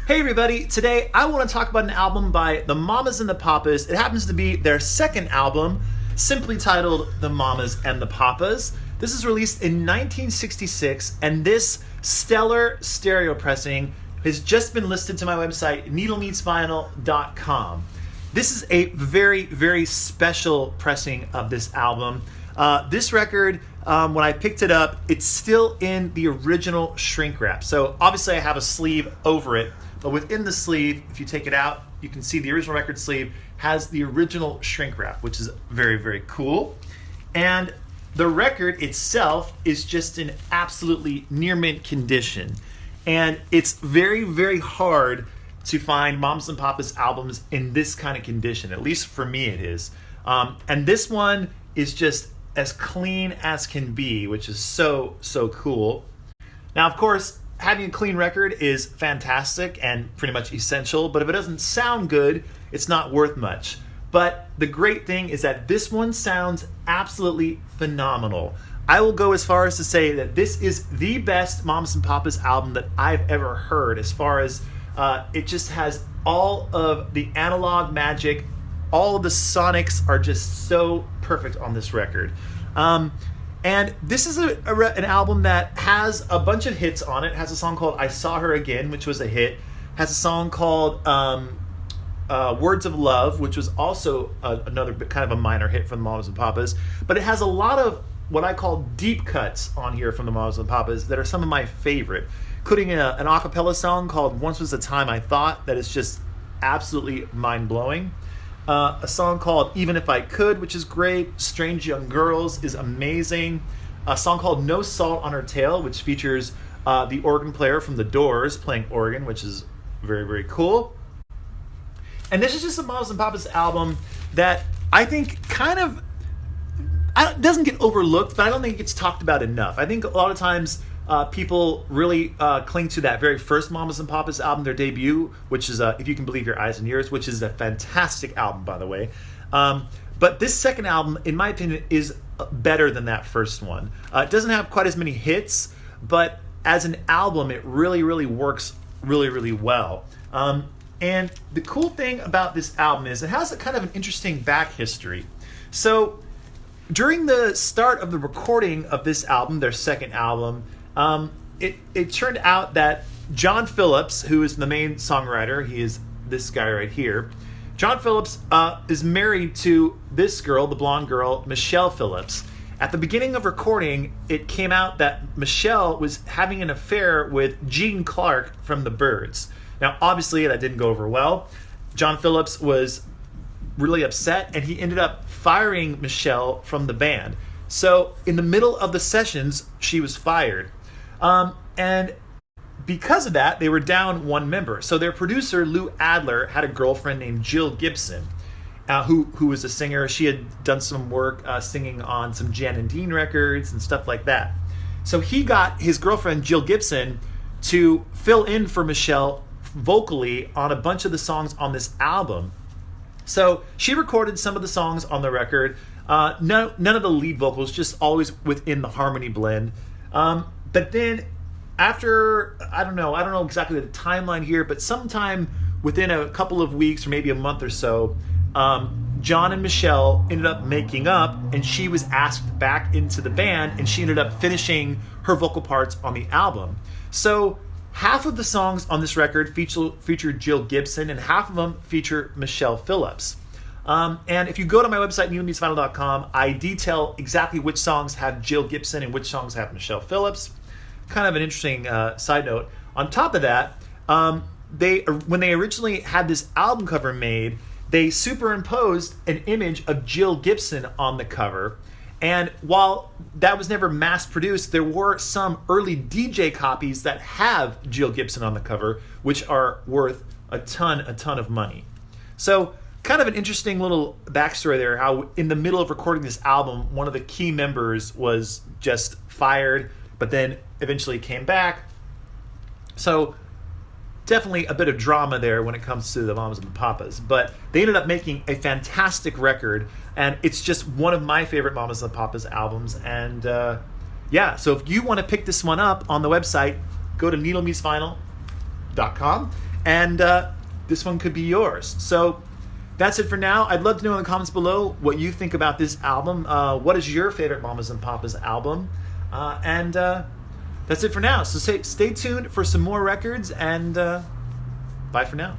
Hey everybody, today I want to talk about an album by the Mamas and the Papas. It happens to be their second album, simply titled The Mamas and the Papas. This is released in 1966, and this stellar stereo pressing has just been listed to my website, needlemeetsvinyl.com. This is a very, very special pressing of this album. This record, when I picked it up, it's still in the original shrink wrap. So obviously I have a sleeve over it, but within the sleeve, if you take it out, you can see the original record sleeve has the original shrink wrap, which is very, very cool. And the record itself is just in absolutely near mint condition. And it's very, very hard to find Mamas and Papas albums in this kind of condition. At least for me it is. And this one is just as clean as can be, which is so, so cool. Now, of course, having a clean record is fantastic and pretty much essential, but if it doesn't sound good, it's not worth much. But the great thing is that this one sounds absolutely phenomenal. I will go as far as to say that this is the best Mamas and Papas album that I've ever heard, as far as it just has all of the analog magic. All of the sonics are just so perfect on this record. And this is an album that has a bunch of hits on it. It has a song called I Saw Her Again, which was a hit. It has a song called Words of Love, which was also another kind of a minor hit from the Mamas and Papas. But it has a lot of what I call deep cuts on here from the Mamas and Papas that are some of my favorite, including an a cappella song called Once Was the Time I Thought, that is just absolutely mind-blowing. A song called Even If I Could, which is great. Strange Young Girls is amazing. A song called No Salt on Her Tail, which features the organ player from The Doors playing organ, which is very, very cool. And this is just a Mamas and Papas album that I think kind of doesn't get overlooked, but I don't think it gets talked about enough. I think a lot of times people really cling to that very first Mamas and Papas album, their debut, which is If You Can Believe Your Eyes and Ears, which is a fantastic album, by the way. But this second album, in my opinion, is better than that first one. It doesn't have quite as many hits, but as an album, it really, really works really, really well. And the cool thing about this album is it has a kind of an interesting back history. So during the start of the recording of this album, their second album, it turned out that John Phillips, who is the main songwriter, he is this guy right here. John Phillips is married to this girl, the blonde girl, Michelle Phillips. At the beginning of recording, it came out that Michelle was having an affair with Gene Clark from the Byrds. Now, obviously, that didn't go over well. John Phillips was really upset, and he ended up firing Michelle from the band. So in the middle of the sessions, she was fired. And because of that, they were down one member. So their producer, Lou Adler, had a girlfriend named Jill Gibson, who was a singer. She had done some work singing on some Jan and Dean records and stuff like that. So he got his girlfriend, Jill Gibson, to fill in for Michelle vocally on a bunch of the songs on this album. So she recorded some of the songs on the record. None of the lead vocals, just always within the harmony blend. But then after, I don't know exactly the timeline here, but sometime within a couple of weeks or maybe a month or so, John and Michelle ended up making up, and she was asked back into the band, and she ended up finishing her vocal parts on the album. So half of the songs on this record feature Jill Gibson, and half of them feature Michelle Phillips. And if you go to my website, needlemeetsvinyl.com, I detail exactly which songs have Jill Gibson and which songs have Michelle Phillips. Kind of an interesting side note. On top of that, when they originally had this album cover made, they superimposed an image of Jill Gibson on the cover. And while that was never mass produced, there were some early DJ copies that have Jill Gibson on the cover, which are worth a ton of money. So kind of an interesting little backstory there, how in the middle of recording this album, one of the key members was just fired, but then eventually came back. So definitely a bit of drama there when it comes to the Mamas and the Papas, but they ended up making a fantastic record, and it's just one of my favorite Mamas and the Papas albums. And yeah, so if you want to pick this one up on the website, go to needlemeetsvinyl.com and this one could be yours. So that's it for now. I'd love to know in the comments below what you think about this album. What is your favorite Mamas and Papas album? And that's it for now. So stay tuned for some more records, and bye for now.